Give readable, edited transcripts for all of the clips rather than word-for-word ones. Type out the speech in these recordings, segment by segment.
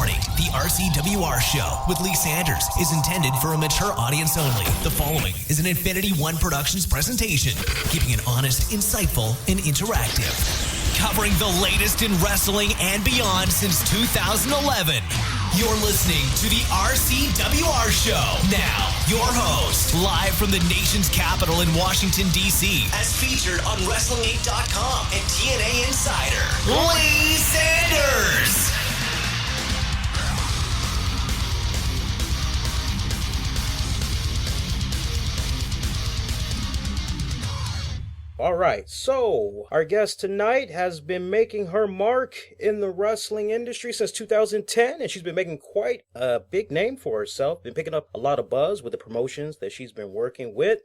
Warning, the RCWR Show with Lee Sanders is intended for a mature audience only. The following is an Infinity One Productions presentation, keeping it honest, insightful, and interactive. Covering the latest in wrestling and beyond since 2011. You're listening to the RCWR Show. Now, your host, live from the nation's capital in Washington, D.C., as featured on Wrestling8.com and TNA Insider, Lee Sanders. All right, so our guest tonight has been making her mark in the wrestling industry since 2010, and she's been making quite a big name for herself, been picking up a lot of buzz with the promotions that she's been working with.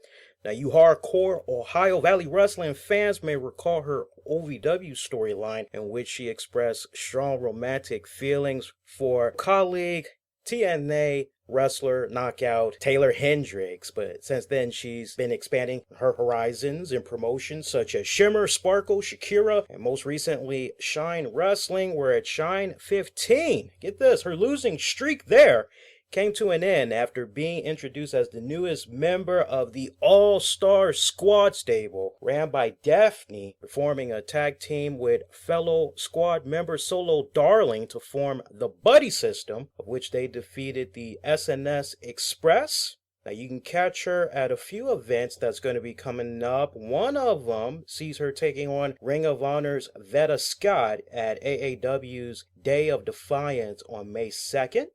Now, you hardcore Ohio Valley wrestling fans may recall her OVW storyline in which she expressed strong romantic feelings for colleague TNA wrestler knockout Taylor Hendricks, but since then she's been expanding her horizons in promotions such as Shimmer, Sparkle, Shakira, and most recently Shine Wrestling, where at Shine 15, get this, her losing streak there came to an end after being introduced as the newest member of the All-Star Squad stable, ran by Daphne, forming a tag team with fellow squad member Solo Darling to form the Buddy System, of which they defeated the SNS Express. Now, you can catch her at a few events that's going to be coming up. One of them sees her taking on Ring of Honor's Veta Scott at AAW's Day of Defiance on May 2nd.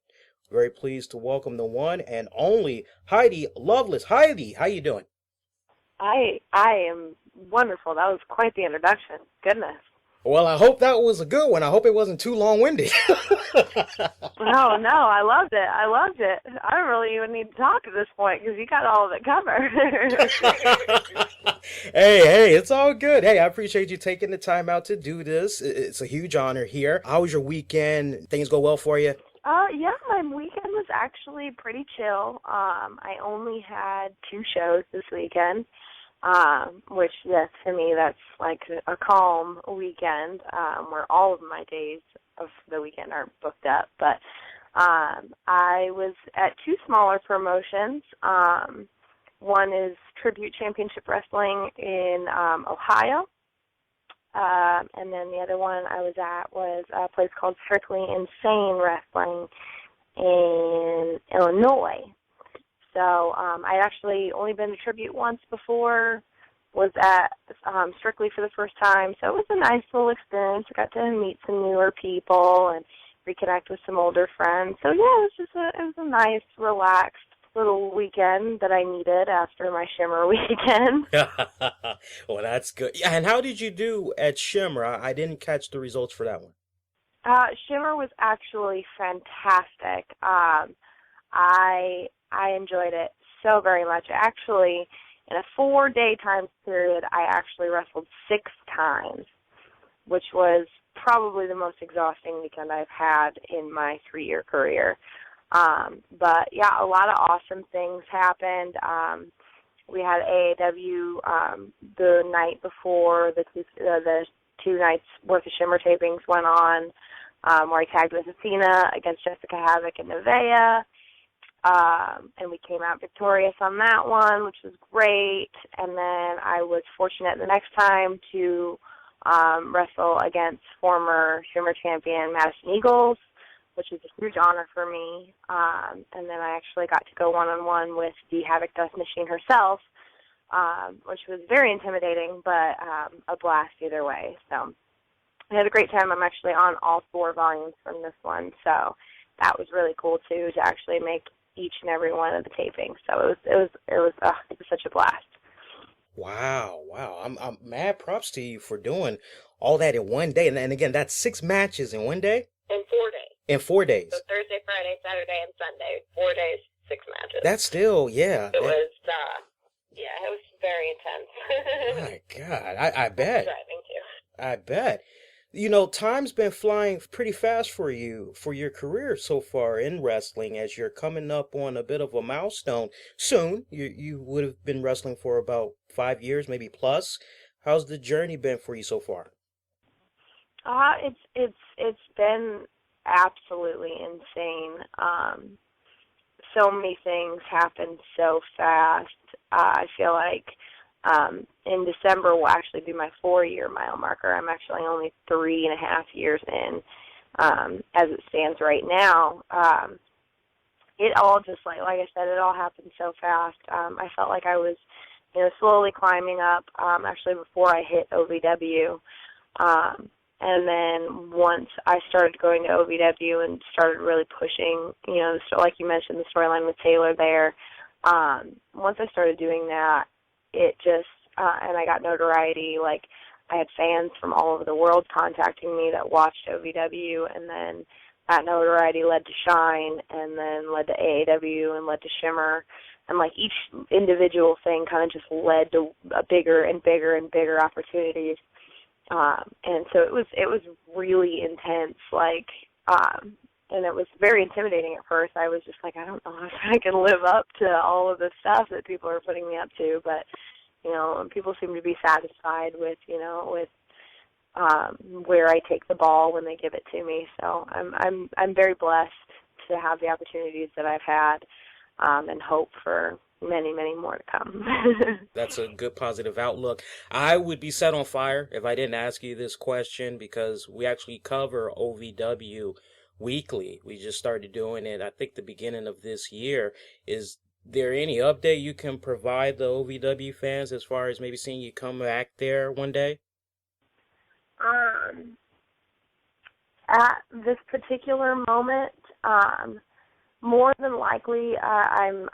Very pleased to welcome the one and only Heidi Lovelace. Heidi, how you doing? I am wonderful. That was quite the introduction. Goodness. Well, I hope that was a good one. I hope it wasn't too long-winded. No, I loved it. I don't really even need to talk at this point because you got all of it covered. Hey, it's all good. Hey, I appreciate you taking the time out to do this. It's a huge honor here. How was your weekend? Things go well for you? Yeah, my weekend was actually pretty chill. I only had 2 shows this weekend, which, yes, to me, that's like a calm weekend, where all of my days of the weekend are booked up. But I was at 2 smaller promotions. One is Tribute Championship Wrestling in Ohio. And then the other one I was at was a place called Strictly Insane Wrestling in Illinois. So I'd actually only been to Tribute once before, was at Strictly for the first time. So it was a nice little experience. I got to meet some newer people and reconnect with some older friends. So yeah, it was a nice, relaxed little weekend that I needed after my Shimmer weekend. Well, that's good. Yeah, and how did you do at Shimmer? I didn't catch the results for that one. Shimmer was actually fantastic. I enjoyed it so very much. Actually, in a 4-day time period, I actually wrestled 6 times, which was probably the most exhausting weekend I've had in my 3-year career. But yeah, a lot of awesome things happened. We had AAW the night before the 2 nights worth of Shimmer tapings went on, where I tagged with Athena against Jessica Havoc and Nevaeh. And we came out victorious on that one, which was great. And then I was fortunate the next time to wrestle against former Shimmer champion Madison Eagles, which is a huge honor for me. And then I actually got to go one-on-one with the Havoc Dust Machine herself, which was very intimidating, but a blast either way. So I had a great time. I'm actually on all 4 volumes from this one, so that was really cool, too, to actually make each and every one of the tapings. So it was such a blast. Wow. I'm mad props to you for doing all that in one day. And again, that's 6 matches in one day? In 4 days. In 4 days. So Thursday, Friday, Saturday, and Sunday. 4 days, 6 matches. That's still, yeah. It was, it was very intense. My God, I bet. Driving too. I bet. You know, time's been flying pretty fast for you, for your career so far in wrestling, as you're coming up on a bit of a milestone soon. You would have been wrestling for about 5 years, maybe plus. How's the journey been for you so far? It's been absolutely insane. So many things happened so fast. I feel like in December will actually be my 4-year mile marker. I'm actually only 3.5 years in. As it stands right now, it all just, like I said, it all happened so fast. I felt like I was, slowly climbing up, actually before I hit OVW. And then once I started going to OVW and started really pushing, like you mentioned, the storyline with Taylor there, once I started doing that, it just, and I got notoriety, like I had fans from all over the world contacting me that watched OVW, and then that notoriety led to Shine, and then led to AAW, and led to Shimmer, and like each individual thing kind of just led to a bigger and bigger and bigger opportunities. And so it was really intense, and it was very intimidating at first. I was just like, I don't know if I can live up to all of the stuff that people are putting me up to, but, people seem to be satisfied with where I take the ball when they give it to me. So I'm very blessed to have the opportunities that I've had, and hope for many, many more to come. That's a good positive outlook. I would be set on fire if I didn't ask you this question, because we actually cover OVW weekly. We just started doing it, I think, the beginning of this year. Is there any update you can provide the OVW fans as far as maybe seeing you come back there one day? At this particular moment, more than likely, I'm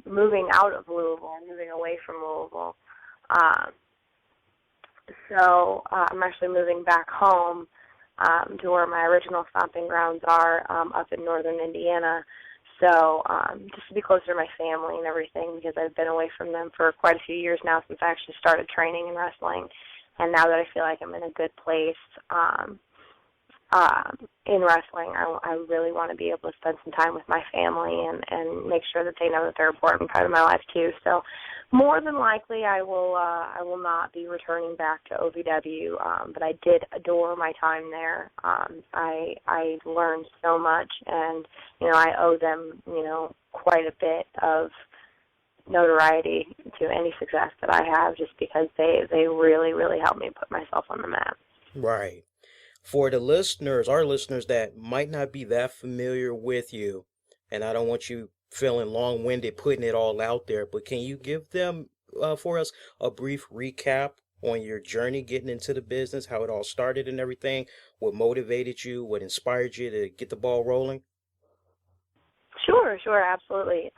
moving out of Louisville. I'm moving away from Louisville. So I'm actually moving back home to where my original stomping grounds are, up in northern Indiana. So just to be closer to my family and everything, because I've been away from them for quite a few years now since I actually started training in wrestling. And now that I feel like I'm in a good place in wrestling, I really want to be able to spend some time with my family and make sure that they know that they're an important part of my life too. So more than likely I will not be returning back to OVW, but I did adore my time there. I learned so much, and I owe them quite a bit of notoriety to any success that I have, just because they really, really helped me put myself on the map. Right. For the listeners, our listeners that might not be that familiar with you, and I don't want you feeling long-winded putting it all out there, but can you give them, for us, a brief recap on your journey getting into the business, how it all started and everything, what motivated you, what inspired you to get the ball rolling? Sure, absolutely.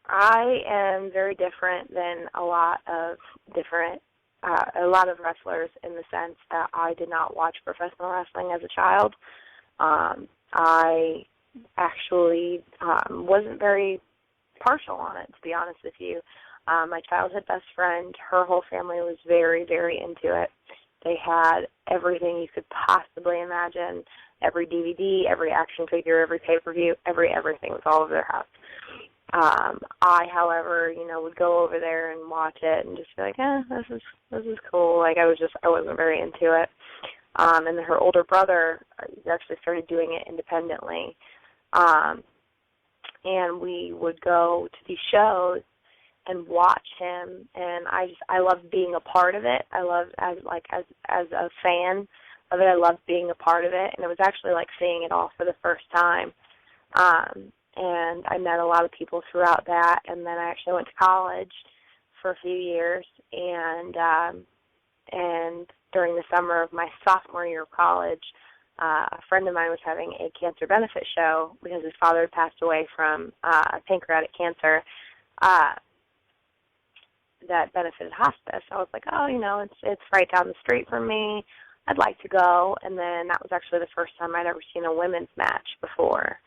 I am very different than a lot of wrestlers, in the sense that I did not watch professional wrestling as a child. I actually wasn't very partial on it, to be honest with you. My childhood best friend, her whole family was very, very into it. They had everything you could possibly imagine, every DVD, every action figure, every pay-per-view, everything was all over their house. I, however, would go over there and watch it and just be like, this is cool. Like, I wasn't very into it. And then her older brother actually started doing it independently. And we would go to these shows and watch him, and I loved being a part of it. I loved, as a fan of it, I loved being a part of it, and it was actually like seeing it all for the first time. And I met a lot of people throughout that, and then I actually went to college for a few years, and during the summer of my sophomore year of college, a friend of mine was having a cancer benefit show because his father had passed away from pancreatic cancer that benefited hospice. I was like, it's right down the street from me. I'd like to go. And then that was actually the first time I'd ever seen a women's match before.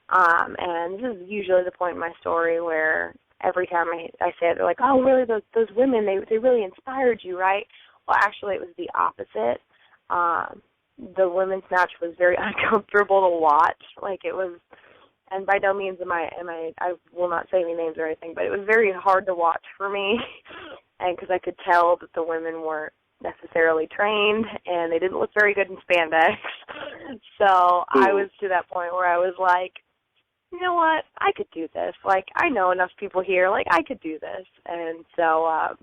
And this is usually the point in my story where every time I say it, they're like, oh, really, those women, they really inspired you, right? Well, actually, it was the opposite. The women's match was very uncomfortable to watch. Like, it was, and by no means I will not say any names or anything, but it was very hard to watch for me, and because I could tell that the women weren't necessarily trained, and they didn't look very good in spandex. So I was to that point where I was like, you know what, I could do this. Like, I know enough people here, like, I could do this. And so,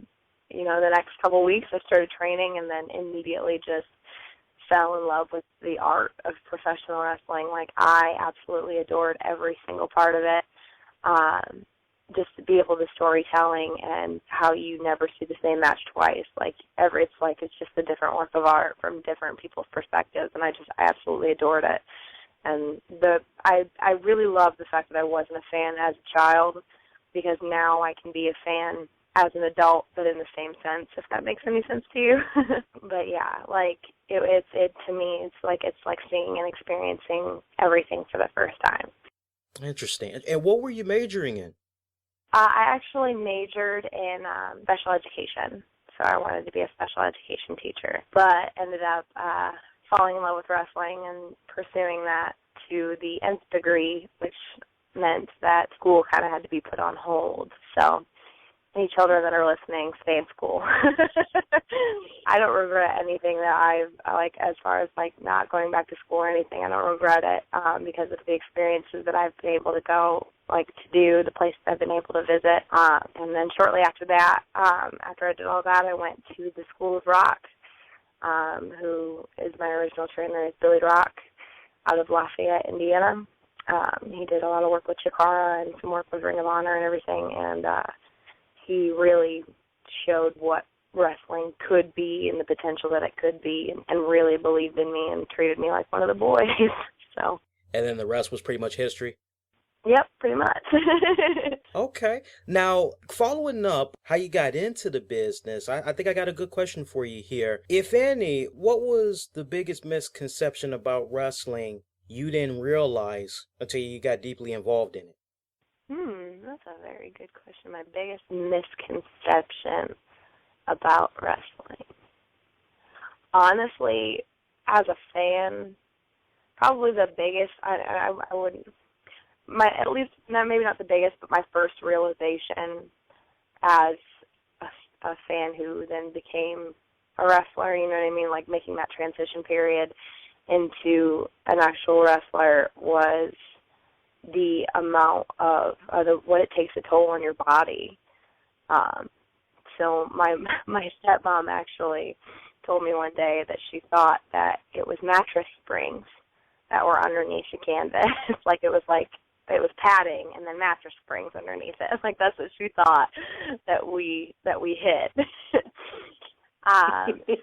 the next couple of weeks I started training, and then immediately just fell in love with the art of professional wrestling. Like, I absolutely adored every single part of it. Just to be able to storytelling and how you never see the same match twice. It's just a different work of art from different people's perspectives, and I absolutely adored it. And I really love the fact that I wasn't a fan as a child, because now I can be a fan as an adult, but in the same sense, if that makes any sense to you. But yeah, like it to me, it's like seeing and experiencing everything for the first time. Interesting. And what were you majoring in? I actually majored in special education, so I wanted to be a special education teacher, but ended up falling in love with wrestling and pursuing that to the nth degree, which meant that school kind of had to be put on hold. So any children that are listening, stay in school. I don't regret anything that I've, as far as, not going back to school or anything. I don't regret it because of the experiences that I've been able to go, to do, the places I've been able to visit. And then shortly after that, after I did all that, I went to the School of Rock, who is my original trainer, is Billy Rock, out of Lafayette, Indiana. He did a lot of work with Chikara and some work with Ring of Honor and everything, and he really showed what wrestling could be and the potential that it could be, and really believed in me and treated me like one of the boys. So. And then the rest was pretty much history? Yep, pretty much. Okay. Now, following up how you got into the business, I think I got a good question for you here. If any, what was the biggest misconception about wrestling you didn't realize until you got deeply involved in it? That's a very good question. My biggest misconception about wrestling. Honestly, as a fan, probably the biggest, I wouldn't, at least, maybe not the biggest, but my first realization as a fan who then became a wrestler, you know what I mean, like making that transition period into an actual wrestler, was the amount of what it takes a toll on your body. So my stepmom actually told me one day that she thought that it was mattress springs that were underneath the canvas. It was padding and then mattress springs underneath it. That's what she thought that we hit.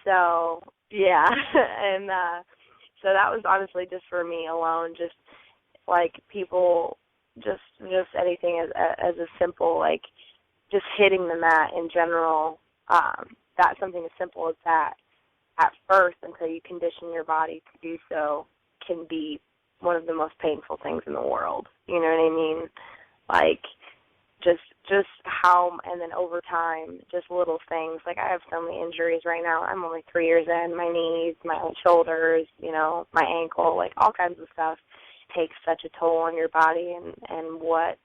So yeah, and so that was honestly just for me alone, just people, just anything as a simple, just hitting the mat in general. That's something as simple as that at first, until you condition your body to do so, can be one of the most painful things in the world. You know what I mean? Just how, and then over time, just little things. I have so many injuries right now. I'm only 3 years in. My knees, my shoulders, my ankle, all kinds of stuff takes such a toll on your body, and what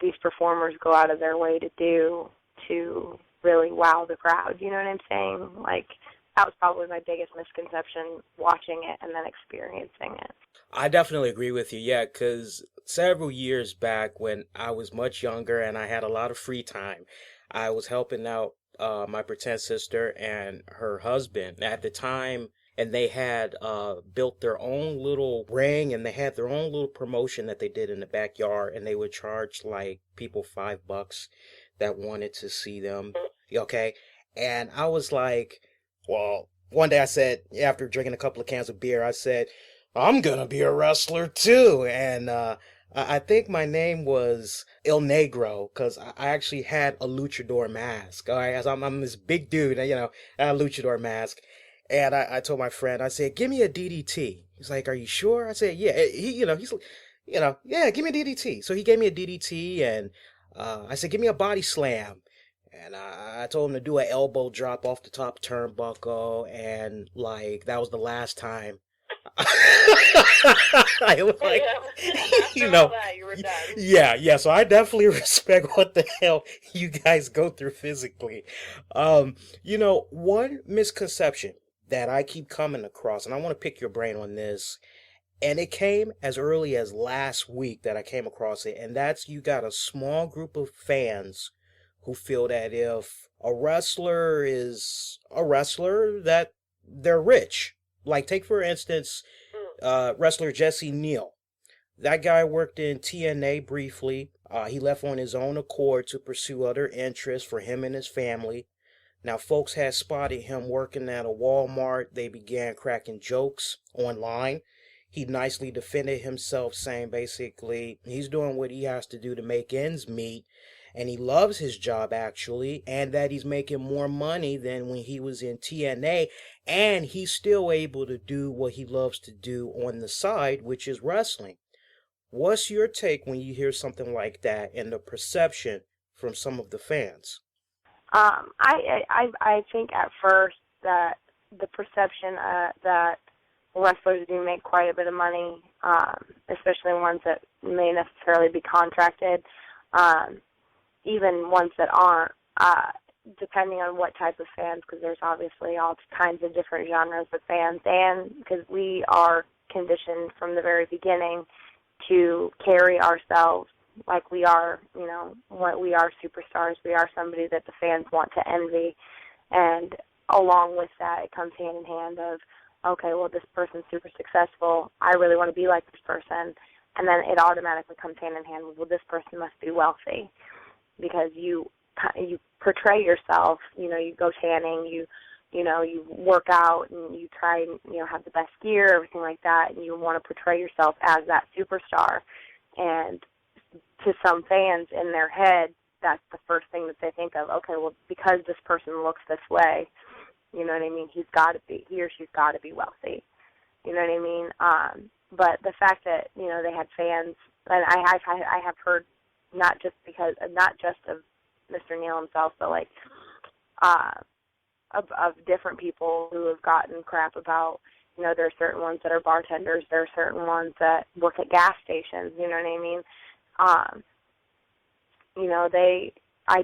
these performers go out of their way to do to really wow the crowd. You know what I'm saying? That was probably my biggest misconception, watching it and then experiencing it. I definitely agree with you, yeah, because several years back when I was much younger and I had a lot of free time, I was helping out my pretend sister and her husband at the time, and they had built their own little ring, and they had their own little promotion that they did in the backyard, and they would charge people $5 that wanted to see them, okay? And I was like, well, one day I said, after drinking a couple of cans of beer, I said, I'm gonna be a wrestler too. And I think my name was El Negro, because I actually had a luchador mask. All right, I'm this big dude, I had a luchador mask. And I told my friend, I said, give me a DDT. He's like, are you sure? I said, yeah. Yeah, give me a DDT. So he gave me a DDT, and I said, give me a body slam. And I told him to do an elbow drop off the top turnbuckle, and that was the last time. I was like, After you all know, that, you were done. yeah. So I definitely respect what the hell you guys go through physically. One misconception that I keep coming across, and I want to pick your brain on this, and it came as early as last week that I came across it, and that's you got a small group of fans who feel that if a wrestler is a wrestler, that they're rich. Like, take for instance, wrestler Jesse Neal. That guy worked in TNA briefly. He left on his own accord to pursue other interests for him and his family. Now, folks had spotted him working at a Walmart. They began cracking jokes online. He nicely defended himself, saying basically he's doing what he has to do to make ends meet. And he loves his job, actually, and that he's making more money than when he was in TNA. And he's still able to do what he loves to do on the side, which is wrestling. What's your take when you hear something like that and the perception from some of the fans? I think at first that the perception that wrestlers do make quite a bit of money, especially ones that may necessarily be contracted, even ones that aren't, depending on what type of fans, because there's obviously all kinds of different genres of fans, and because we are conditioned from the very beginning to carry ourselves like we are, we are superstars. We are somebody that the fans want to envy. And along with that, it comes hand in hand of, okay, well, this person's super successful. I really want to be like this person. And then it automatically comes hand in hand with, well, this person must be wealthy. Because you portray yourself, you go tanning, you work out and you try and, have the best gear, everything like that, and you want to portray yourself as that superstar. And to some fans in their head, that's the first thing that they think of. Okay, well, because this person looks this way, you know what I mean, he or she's got to be wealthy. You know what I mean? But the fact that, they had fans, and I have heard not just of Mr. Neal himself, but like of different people who have gotten crap about, there are certain ones that are bartenders, there are certain ones that work at gas stations, you know what I mean? I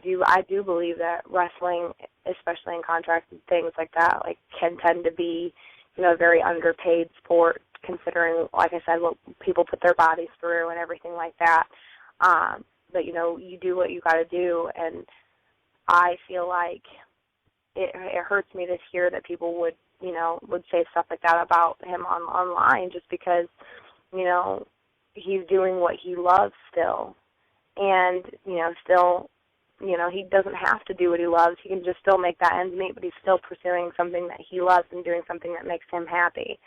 do believe that wrestling, especially in contracted things like that, like can tend to be, a very underpaid sport, considering, like I said, what people put their bodies through and everything like that. But you do what you got to do, and I feel like it hurts me to hear that people would say stuff like that about him online, just because, he's doing what he loves still, and he doesn't have to do what he loves. He can just still make that ends meet, but he's still pursuing something that he loves and doing something that makes him happy,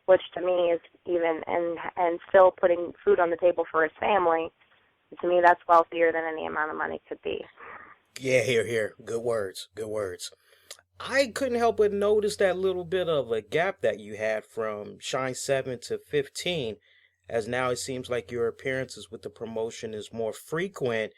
which to me is and still putting food on the table for his family. To me, that's wealthier than any amount of money could be. Yeah, here. Good words. I couldn't help but notice that little bit of a gap that you had from Shine 7 to 15, as now it seems like your appearances with the promotion is more frequent.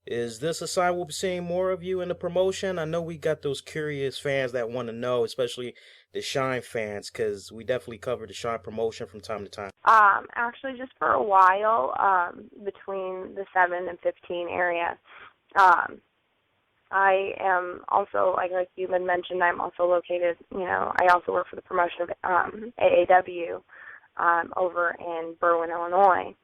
Is this a sign we'll be seeing more of you in the promotion? I know we got those curious fans that want to know, especially the Shine fans, because we definitely cover the Shine promotion from time to time. Actually, just for a while, between the 7 and 15 area, I am also, like you had mentioned, I'm also located, I also work for the promotion of AAW over in Berwyn, Illinois,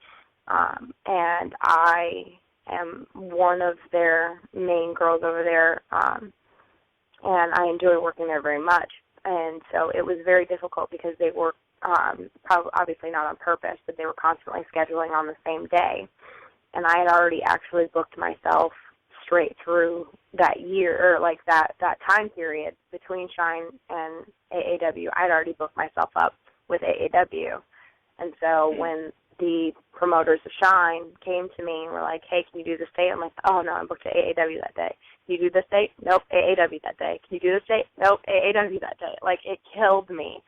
and I am one of their main girls over there, and I enjoy working there very much. And so it was very difficult because they were probably obviously not on purpose, but they were constantly scheduling on the same day. And I had already actually booked myself straight through that year, or like that time period between Shine and AAW. I'd already booked myself up with AAW. And so when the promoters of Shine came to me and were like, hey, can you do this date? I'm like, oh, no, I'm booked to AAW that day. Can you do this date? Nope, AAW that day. Can you do this date? Nope, AAW that day. Like, it killed me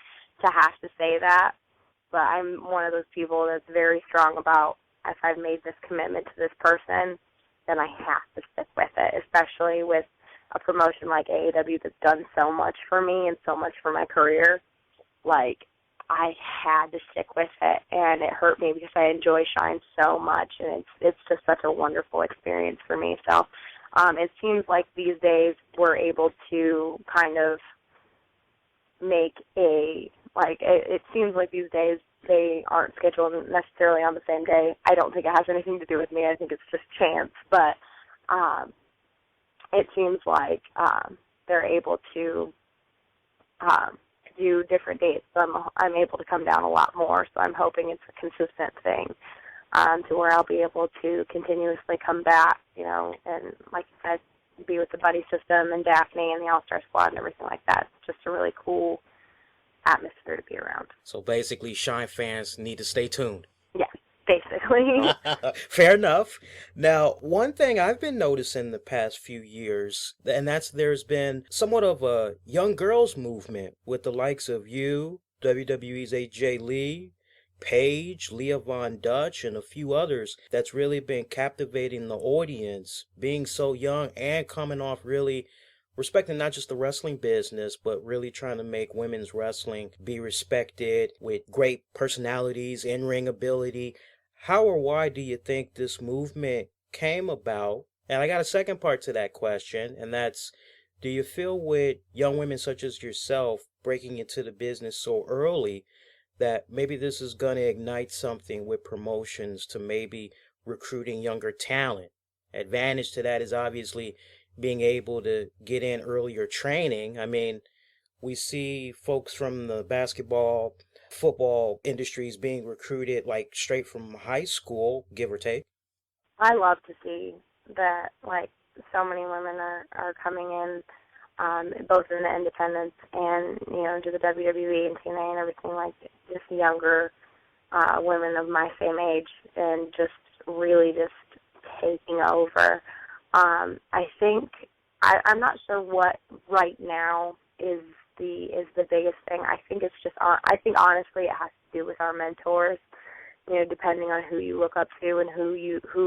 to have to say that, but I'm one of those people that's very strong about, if I've made this commitment to this person, then I have to stick with it, especially with a promotion like AAW that's done so much for me and so much for my career. Like, I had to stick with it, and and it hurt me because I enjoy Shine so much, and it's just such a wonderful experience for me. So it seems like these days we're able to kind of make it seems like these days they aren't scheduled necessarily on the same day. I don't think it has anything to do with me. I think it's just chance, but it seems like they're able to do different dates. So I'm able to come down a lot more, so I'm hoping it's a consistent thing to where I'll be able to continuously come back, and like you said, be with the buddy system and Daphne and the All-Star Squad and everything like that. It's just a really cool atmosphere to be around. So basically, Shine fans need to stay tuned. Yeah, basically. Fair enough. Now, one thing I've been noticing the past few years, and that's there's been somewhat of a young girls movement with the likes of you, WWE's AJ Lee, Paige, Leah Von Dutch, and a few others that's really been captivating the audience, being so young and coming off really respecting not just the wrestling business, but really trying to make women's wrestling be respected with great personalities, in-ring ability. How or why do you think this movement came about? And I got a second part to that question, and that's, do you feel with young women such as yourself breaking into the business so early that maybe this is going to ignite something with promotions to maybe recruiting younger talent? Advantage to that is obviously being able to get in earlier training. I mean, we see folks from the basketball, football industries being recruited like straight from high school, give or take. I love to see that, so many women are coming in, both in the independents and, into the WWE and TNA and everything, like just younger women of my same age, and just really just taking over. I think I'm not sure what right now is the biggest thing. I think it's just I think honestly it has to do with our mentors. Depending on who you look up to and who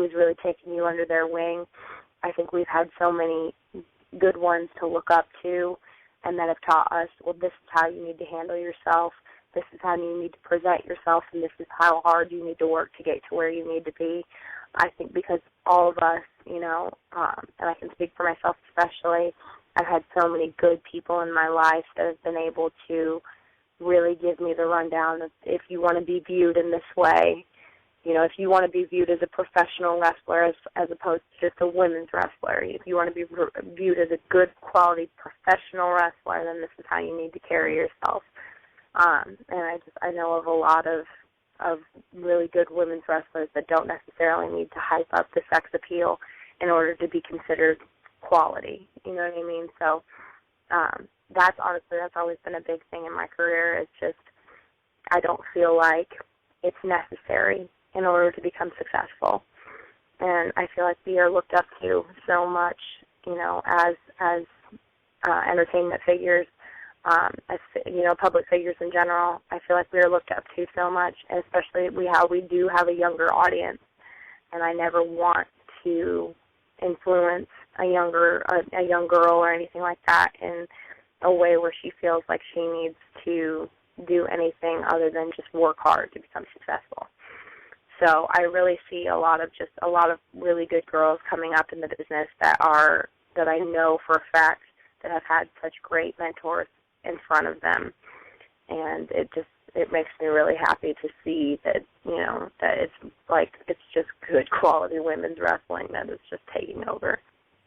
is really taking you under their wing. I think we've had so many good ones to look up to, and that have taught us, well, this is how you need to handle yourself. This is how you need to present yourself, and this is how hard you need to work to get to where you need to be. I think because all of us, and I can speak for myself especially, I've had so many good people in my life that have been able to really give me the rundown of, if you want to be viewed in this way, if you want to be viewed as a professional wrestler as opposed to just a women's wrestler, if you want to be viewed as a good quality professional wrestler, then this is how you need to carry yourself. And I know of a lot of really good women's wrestlers that don't necessarily need to hype up the sex appeal in order to be considered quality. You know what I mean? So that's always been a big thing in my career. It's just I don't feel like it's necessary in order to become successful. And I feel like we are looked up to so much, as entertainment figures, as public figures in general. I feel like we are looked up to so much, and especially we do have a younger audience, and I never want to influence a young girl or anything like that in a way where she feels like she needs to do anything other than just work hard to become successful. So I really see a lot of really good girls coming up in the business that I know for a fact that have had such great mentors in front of them, and it makes me really happy to see that that it's just good quality women's wrestling that is just taking over.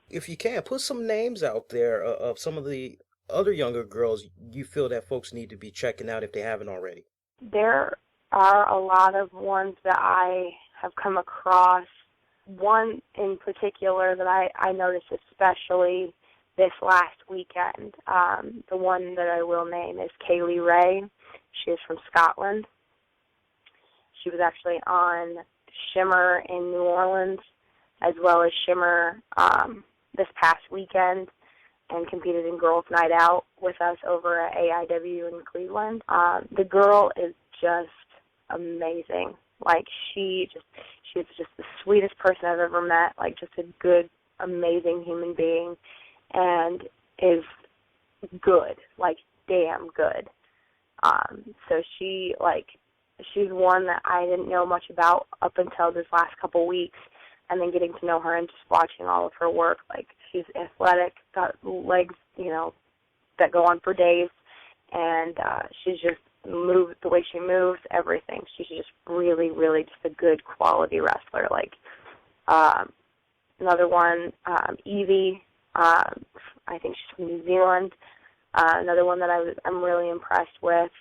If you can, put some names out there of some of the other younger girls you feel that folks need to be checking out if they haven't already. There are a lot of ones that I have come across. One in particular that I noticed especially this last weekend, the one that I will name is Kaylee Ray. She is from Scotland. She was actually on SHIMMER in New Orleans as well as SHIMMER this past weekend, and competed in Girls Night Out with us over at AIW in Cleveland. The girl is just amazing. She's just the sweetest person I've ever met, just a good, amazing human being, and is good, damn good. So she, she's one that I didn't know much about up until this last couple weeks, and then getting to know her and just watching all of her work. Like, she's athletic, got legs, that go on for days, and she's just moved the way she moves, everything. She's just really, really just a good quality wrestler. Like, another one, Evie, I think she's from New Zealand. Another one that I'm really impressed with.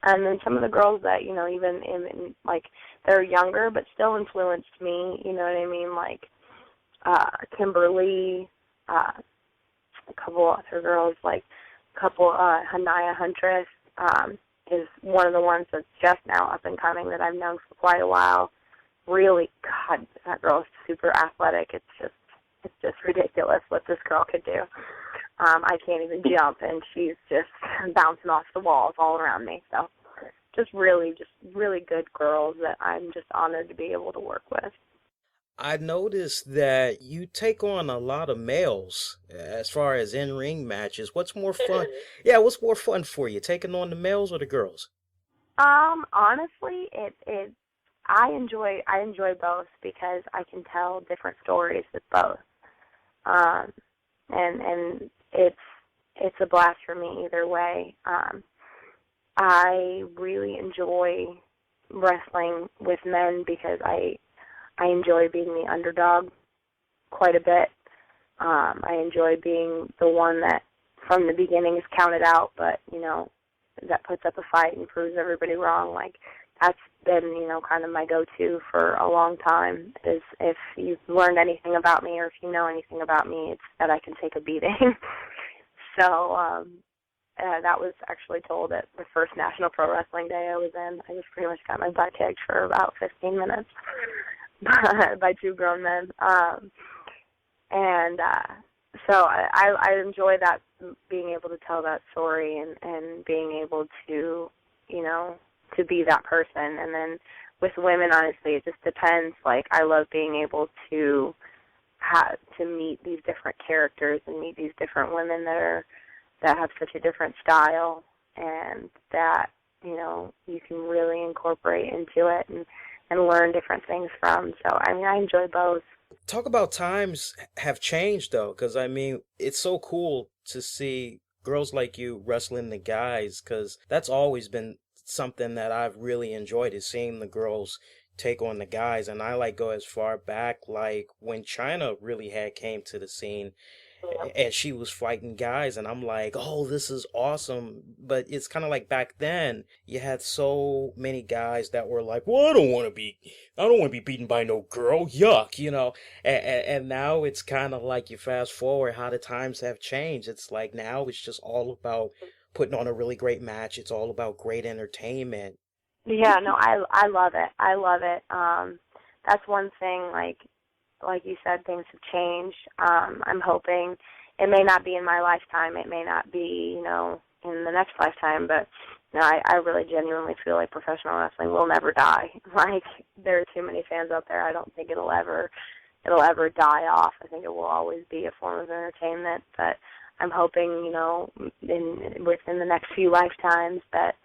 And then some of the girls that, even in like, they're younger but still influenced me, you know what I mean? Like, Kimberly, a couple other girls, like Hanaya Huntress is one of the ones that's just now up and coming that I've known for quite a while. Really, God, that girl is super athletic. It's just ridiculous what this girl could do. I can't even jump, and she's just bouncing off the walls all around me. So just really good girls that I'm just honored to be able to work with. I noticed that you take on a lot of males as far as in-ring matches. What's more fun? Yeah, what's more fun for you, taking on the males or the girls? Honestly, I enjoy both because I can tell different stories with both. And it's a blast for me either way. I really enjoy wrestling with men because I enjoy being the underdog quite a bit. I enjoy being the one that from the beginning is counted out, but, that puts up a fight and proves everybody wrong. Like, that's been, kind of my go-to for a long time, is if you've learned anything about me or if you know anything about me, it's that I can take a beating. So that was actually told at the first National Pro Wrestling Day I was in. I just pretty much got my butt kicked for about 15 minutes by two grown men. So I enjoy that, being able to tell that story and being able to, to be that person. And then with women, honestly, it just depends. Like, I love being able to meet these different characters and meet these different women that have such a different style, and that, you can really incorporate into it and learn different things from. So, I enjoy both. Talk about times have changed, though, because, it's so cool to see girls like you wrestling the guys, because that's always been something that I've really enjoyed, is seeing the girls take on the guys. And I go as far back, like when China really came to the scene, and she was fighting guys, and I'm like, oh, this is awesome. But it's kind of like back then you had so many guys that were like, well, I don't want to be beaten by no girl, yuck, and now it's kind of like, you fast forward how the times have changed. It's like now it's just all about putting on a really great match. It's all about great entertainment. Yeah, no, I love it. I love it. That's one thing, like you said, things have changed. I'm hoping it may not be in my lifetime. It may not be, in the next lifetime, but I really genuinely feel like professional wrestling will never die. Like, there are too many fans out there. I don't think it'll ever die off. I think it will always be a form of entertainment, but I'm hoping, within the next few lifetimes that,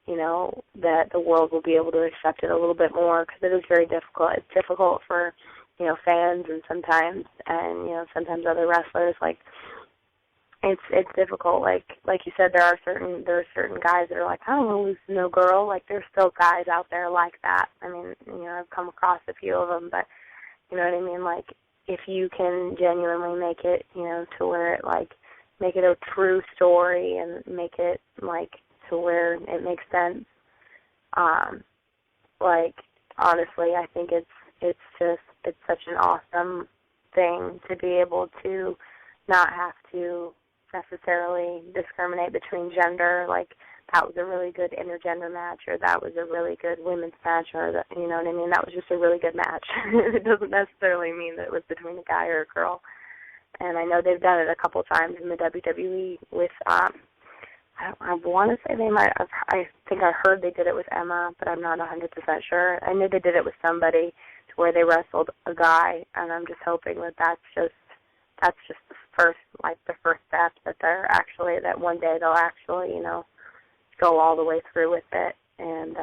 that the world will be able to accept it a little bit more, because it is very difficult. It's difficult for, fans and sometimes other wrestlers. Like, it's difficult. Like you said, there are certain guys that are like, I don't want to lose to no girl. Like, there's still guys out there like that. I've come across a few of them, but you know what I mean? Like, if you can genuinely make it, to where it, make it a true story and make it, to where it makes sense. Honestly, I think it's such an awesome thing to be able to not have to necessarily discriminate between gender. Like, that was a really good intergender match, or that was a really good women's match, or that, you know what I mean? That was just a really good match. It doesn't necessarily mean that it was between a guy or a girl. And I know they've done it a couple times in the WWE with, I want to say they might have, I think I heard they did it with Emma, but I'm not 100% sure. I knew they did it with somebody to where they wrestled a guy, and I'm just hoping that that's just the first step, that one day they'll actually, go all the way through with it. and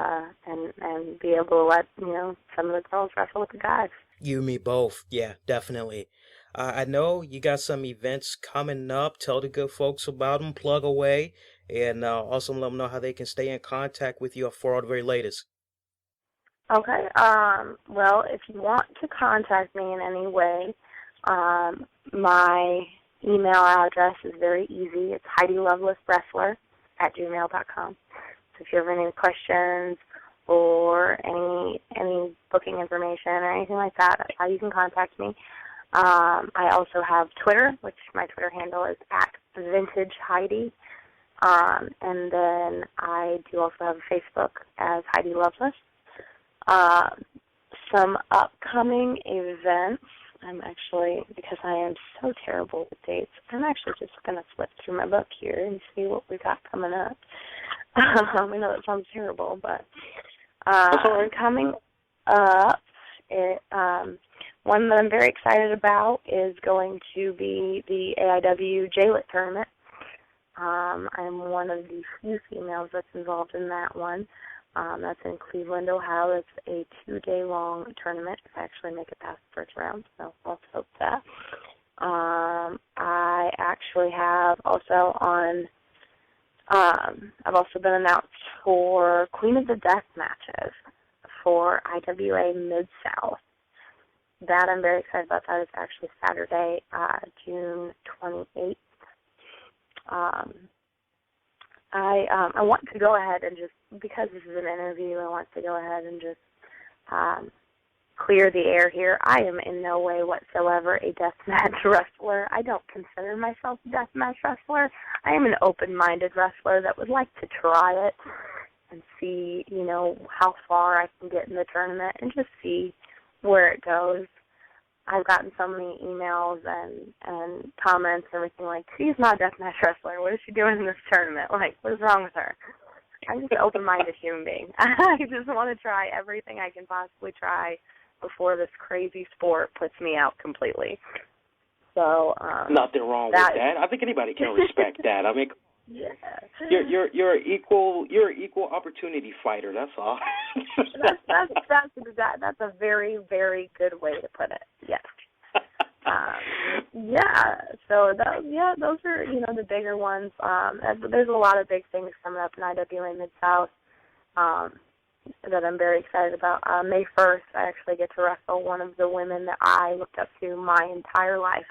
be able to let some of the girls wrestle with the guys. You and me both. Yeah, definitely. I know you got some events coming up. Tell the good folks about them. Plug away, and also let them know how they can stay in contact with you for all the very latest. Okay. Well, if you want to contact me in any way, my email address is very easy. It's HeidiLovelessWrestler@gmail.com. So if you have any questions or any booking information or anything like that, that's how you can contact me. I also have Twitter, which my Twitter handle is @VintageHeidi. And then I do also have a Facebook as Heidi Lovelace. Some upcoming events, because I am so terrible with dates, I'm actually just going to flip through my book here and see what we got coming up. I know that sounds terrible, but coming up, one that I'm very excited about is going to be the AIW J-Lit tournament. I'm one of the few females that's involved in that one. That's in Cleveland, Ohio. It's a 2-day-long tournament. I actually make it past the first round, so let's hope that. I actually have also I've also been announced for Queen of the Death matches for IWA Mid-South. That I'm very excited about. That is actually Saturday, June 28th. I want to go ahead and just, because this is an interview, I want to go ahead and just clear the air here. I am in no way whatsoever a deathmatch wrestler. I don't consider myself a deathmatch wrestler. I am an open-minded wrestler that would like to try it and see, how far I can get in the tournament and just see where it goes. I've gotten so many emails and comments and everything like, she's not a deathmatch wrestler. What is she doing in this tournament? Like, what is wrong with her? I'm just an open-minded human being. I just want to try everything I can possibly try before this crazy sport puts me out completely. So nothing wrong with that. I think anybody can respect that. I mean, yeah, you're an equal opportunity fighter. That's all. That's a very, very good way to put it. Yes. Yeah. So those are the bigger ones. There's a lot of big things coming up in IWA Mid-South that I'm very excited about. May 1st, I actually get to wrestle one of the women that I looked up to my entire life.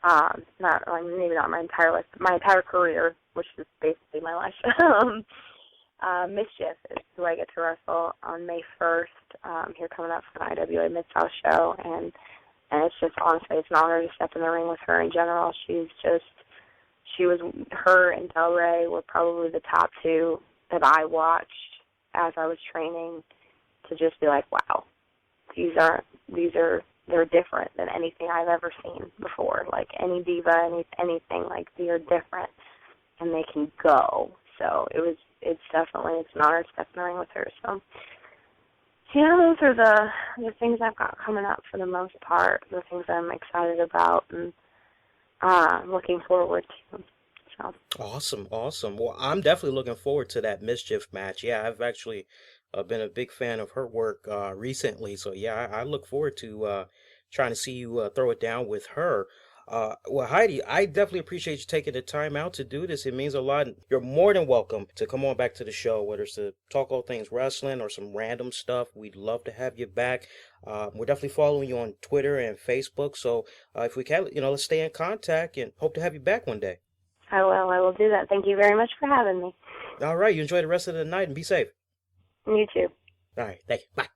Maybe not my entire life, but my entire career, which is basically my life. Mischief is who I get to wrestle on May 1st, here coming up for the IWA Mid-South show, and it's just, honestly, it's an honor to step in the ring with her in general. Her and Del Rey were probably the top two that I watched as I was training, to just be like, wow, they're different than anything I've ever seen before. Like any diva, anything, like they are different and they can go. So it's an honor to step in the ring with her. So those are the things I've got coming up for the most part, the things I'm excited about and looking forward to. So. Awesome. Well, I'm definitely looking forward to that Mischief match. Yeah, I've actually been a big fan of her work recently. So, yeah, I look forward to trying to see you throw it down with her. Well, Heidi, I definitely appreciate you taking the time out to do this. It means a lot. You're more than welcome to come on back to the show, whether it's to talk all things wrestling or some random stuff. We'd love to have you back. We're definitely following you on Twitter and Facebook. So if we can, let's stay in contact and hope to have you back one day. I will do that. Thank you very much for having me. All right. You enjoy the rest of the night and be safe. You too. All right. Thank you. Bye.